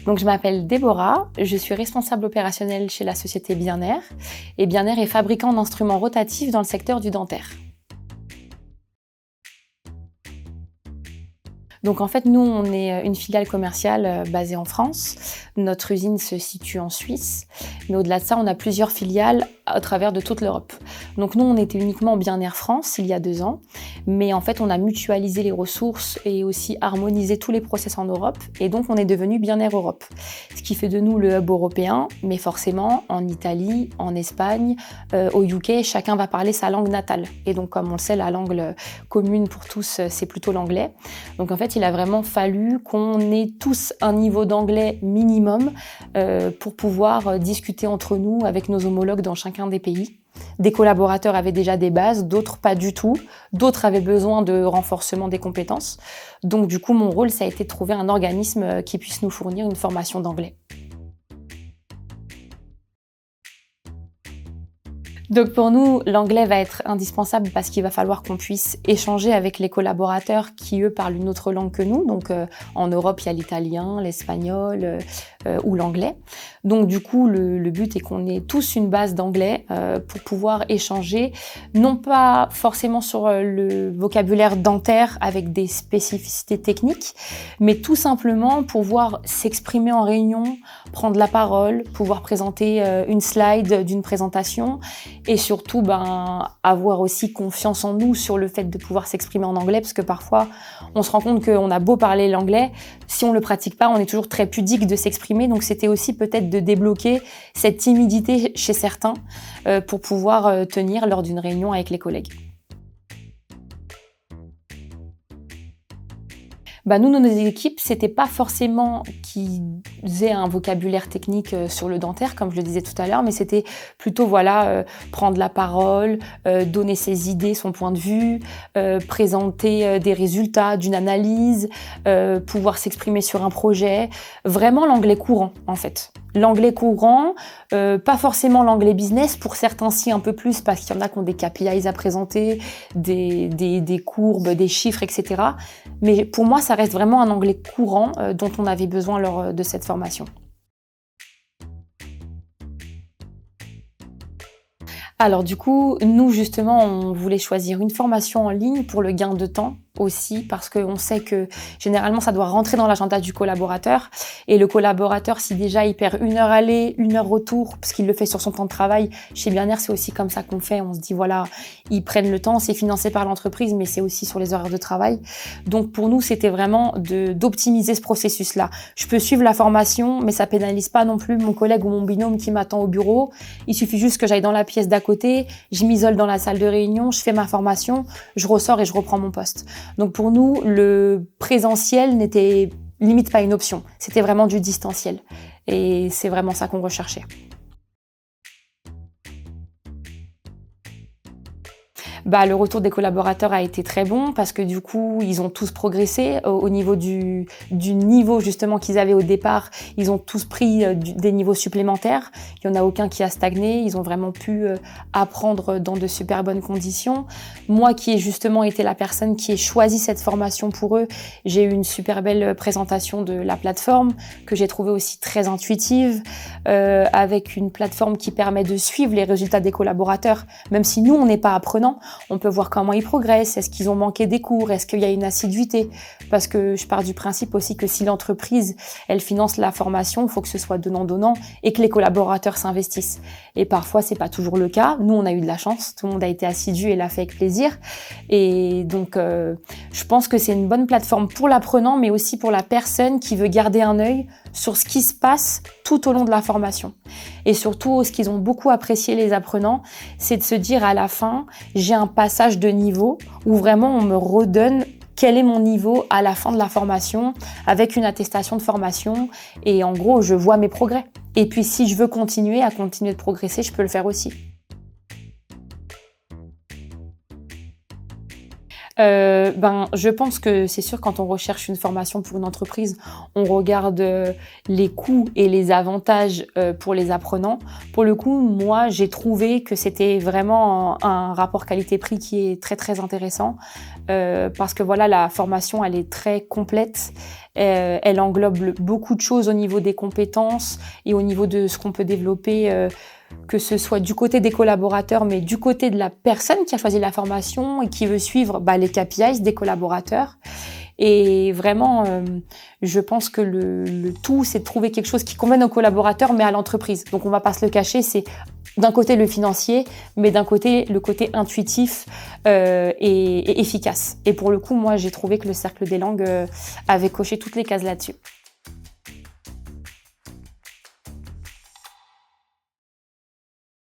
Donc, je m'appelle Déborah, je suis responsable opérationnelle chez la société Bien-Air. Et Bien-Air est fabricant d'instruments rotatifs dans le secteur du dentaire. Donc en fait, nous, on est une filiale commerciale basée en France. Notre usine se situe en Suisse. Mais au-delà de ça, on a plusieurs filiales à travers de toute l'Europe. Donc nous, on était uniquement Bien-Air France il y a 2 ans. Mais en fait, on a mutualisé les ressources et aussi harmonisé tous les process en Europe. Et donc, on est devenu Bien-Air Europe. Ce qui fait de nous le hub européen. Mais forcément, en Italie, en Espagne, au UK, chacun va parler sa langue natale. Et donc, comme on le sait, la langue commune pour tous, c'est plutôt l'anglais. Donc en fait, il a vraiment fallu qu'on ait tous un niveau d'anglais minimum pour pouvoir discuter entre nous avec nos homologues dans chacun des pays. Des collaborateurs avaient déjà des bases, d'autres pas du tout. D'autres avaient besoin de renforcement des compétences. Donc du coup, mon rôle, ça a été de trouver un organisme qui puisse nous fournir une formation d'anglais. Donc pour nous, l'anglais va être indispensable parce qu'il va falloir qu'on puisse échanger avec les collaborateurs qui, eux, parlent une autre langue que nous. Donc en Europe, il y a l'italien, l'espagnol ou l'anglais. Donc du coup, le but est qu'on ait tous une base d'anglais pour pouvoir échanger, non pas forcément sur le vocabulaire dentaire avec des spécificités techniques, mais tout simplement pouvoir s'exprimer en réunion, prendre la parole, pouvoir présenter une slide d'une présentation et surtout avoir aussi confiance en nous sur le fait de pouvoir s'exprimer en anglais, parce que parfois on se rend compte qu'on a beau parler l'anglais, si on le pratique pas, on est toujours très pudique de s'exprimer. Donc c'était aussi peut-être de débloquer cette timidité chez certains pour pouvoir tenir lors d'une réunion avec les collègues. Nous, nos équipes, c'était pas forcément qu'ils aient un vocabulaire technique sur le dentaire, comme je le disais tout à l'heure, mais c'était plutôt prendre la parole, donner ses idées, son point de vue, présenter des résultats d'une analyse, pouvoir s'exprimer sur un projet. Vraiment l'anglais courant, en fait. L'anglais courant, pas forcément l'anglais business, pour certains si un peu plus, parce qu'il y en a qui ont des KPIs à présenter, des courbes, des chiffres, etc. Mais pour moi, ça reste vraiment un anglais courant dont on avait besoin lors de cette formation. Alors du coup, nous justement, on voulait choisir une formation en ligne pour le gain de temps aussi, parce qu'on sait que généralement ça doit rentrer dans l'agenda du collaborateur, et le collaborateur, si déjà il perd 1 heure aller, 1 heure retour, parce qu'il le fait sur son temps de travail, chez Bien-Air c'est aussi comme ça qu'on fait, on se dit voilà, ils prennent le temps, c'est financé par l'entreprise, mais c'est aussi sur les horaires de travail. Donc pour nous, c'était vraiment d'optimiser ce processus-là. Je peux suivre la formation, mais ça pénalise pas non plus mon collègue ou mon binôme qui m'attend au bureau. Il suffit juste que j'aille dans la pièce d'à côté, je m'isole dans la salle de réunion, je fais ma formation, je ressors et je reprends mon poste. Donc pour nous, le présentiel n'était limite pas une option, c'était vraiment du distanciel. Et c'est vraiment ça qu'on recherchait. Le retour des collaborateurs a été très bon parce que du coup, ils ont tous progressé au niveau du niveau justement qu'ils avaient au départ. Ils ont tous pris des niveaux supplémentaires. Il n'y en a aucun qui a stagné. Ils ont vraiment pu apprendre dans de super bonnes conditions. Moi qui ai justement été la personne qui ai choisi cette formation pour eux, j'ai eu une super belle présentation de la plateforme que j'ai trouvée aussi très intuitive, avec une plateforme qui permet de suivre les résultats des collaborateurs, même si nous, on n'est pas apprenants. On peut voir comment ils progressent, est-ce qu'ils ont manqué des cours, est-ce qu'il y a une assiduité. Parce que je pars du principe aussi que si l'entreprise, elle finance la formation, il faut que ce soit donnant-donnant et que les collaborateurs s'investissent. Et parfois, c'est pas toujours le cas. Nous, on a eu de la chance, tout le monde a été assidu et l'a fait avec plaisir. Et donc, je pense que c'est une bonne plateforme pour l'apprenant, mais aussi pour la personne qui veut garder un œil sur ce qui se passe tout au long de la formation. Et surtout, ce qu'ils ont beaucoup apprécié, les apprenants, c'est de se dire à la fin, j'ai un passage de niveau où vraiment on me redonne quel est mon niveau à la fin de la formation avec une attestation de formation et en gros, je vois mes progrès. Et puis, si je veux continuer de progresser, je peux le faire aussi. Je pense que c'est sûr, quand on recherche une formation pour une entreprise, on regarde les coûts et les avantages pour les apprenants. Pour le coup, moi, j'ai trouvé que c'était vraiment un rapport qualité-prix qui est très très intéressant parce que voilà, la formation, elle est très complète. Elle englobe beaucoup de choses au niveau des compétences et au niveau de ce qu'on peut développer, que ce soit du côté des collaborateurs, mais du côté de la personne qui a choisi la formation et qui veut suivre les KPIs des collaborateurs. Et vraiment, je pense que le tout, c'est de trouver quelque chose qui convienne aux collaborateurs, mais à l'entreprise. Donc on va pas se le cacher, c'est d'un côté le financier, mais d'un côté le côté intuitif et efficace. Et pour le coup, moi, j'ai trouvé que le Cercle des Langues avait coché toutes les cases là-dessus.